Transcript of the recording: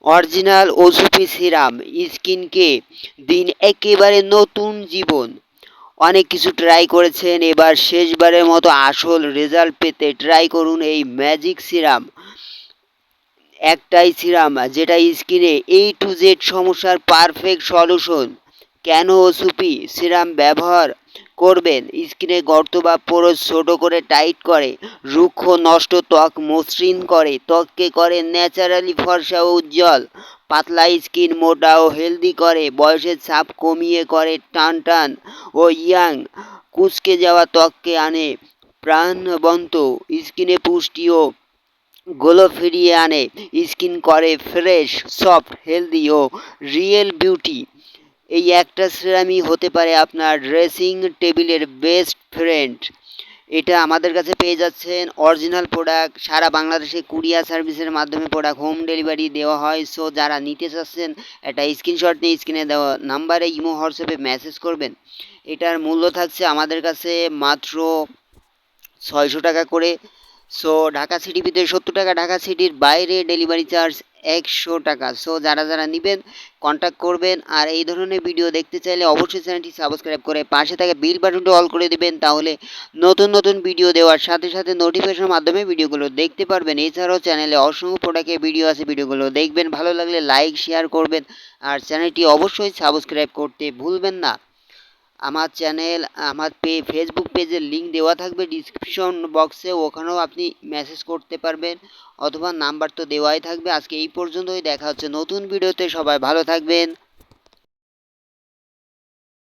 Original ওসুপি serum স্কিনকে দিন একেবারে নতুন জীবন। অনেক কিছু ট্রাই করেছেন, এবার শেষবারের মতো আসল রেজাল্ট পেতে ট্রাই করুন এই ম্যাজিক সিরাম। একটাই সিরাম যেটা স্কিনে টু জেড সমস্যার পারফেক্ট সলিউশন। কেন ওসুপি সিরাম ব্যবহার করবেন? স্কিনে গর্ত বা পোরস ছোট করে টাইট করে, রুক্ষ নষ্ট ত্বক মসৃণ করে, ত্বককে করে ন্যাচারালি ফর্সা ও উজ্জ্বল। পাতলা স্কিন মোটা ও হেলদি করে, বয়সের ছাপ কমিয়ে করে টান টান ও ইয়াং। কুঁচকে যাওয়া ত্বককে আনে প্রাণবন্ত, স্কিনে পুষ্টি ও গ্লো ফিরিয়ে আনে, স্কিন করে ফ্রেশ, সফট, হেলদি ও রিয়েল বিউটি। এই একটা সিরামই হতে পারে আপনার ড্রেসিং টেবিলের বেস্ট ফ্রেন্ড। এটা আমাদের কাছে পেয়ে যাচ্ছেন অরিজিনাল প্রোডাক্ট, সারা বাংলাদেশে কুরিয়ার সার্ভিসের মাধ্যমে প্রোডাক্ট হোম ডেলিভারি দেওয়া হয়। সো যারা নিতে চাচ্ছেন একটা স্ক্রিনশট নিয়ে স্ক্রিনে দেওয়া নাম্বারে ইমো হোয়াটসঅ্যাপে মেসেজ করবেন। এটার মূল্য থাকছে আমাদের কাছে মাত্র 600 টাকা করে। সো ঢাকা সিটির ভিতরে 70 টাকা, ঢাকা সিটির বাইরে ডেলিভারি চার্জ 100 টাকা। সো যারা যারা নেবেন কন্ট্যাক্ট করবেন। আর এই ধরনের ভিডিও দেখতে চাইলে অবশ্যই চ্যানেলটি সাবস্ক্রাইব করে পাশে থাকা বেল বাটনটি অল করে দেবেন, তাহলে নতুন নতুন ভিডিও দেওয়ার সাথে সাথে নোটিফিকেশনের মাধ্যমে ভিডিওগুলো দেখতে পারবেন। এছাড়াও চ্যানেলে অসংখ্য প্রোডাক্টের ভিডিও আছে, ভিডিওগুলো দেখবেন, ভালো লাগলে লাইক শেয়ার করবেন আর চ্যানেলটি অবশ্যই সাবস্ক্রাইব করতে ভুলবেন না। আমার চ্যানেল, আমার ফেসবুক পেজের লিঙ্ক দেওয়া থাকবে ডিসক্রিপশন বক্সে, ওখানেও আপনি মেসেজ করতে পারবেন, অথবা নাম্বার তো দেওয়াই থাকবে। আজকে এই পর্যন্তই, দেখা হচ্ছে নতুন ভিডিওতে। সবাই ভালো থাকবেন।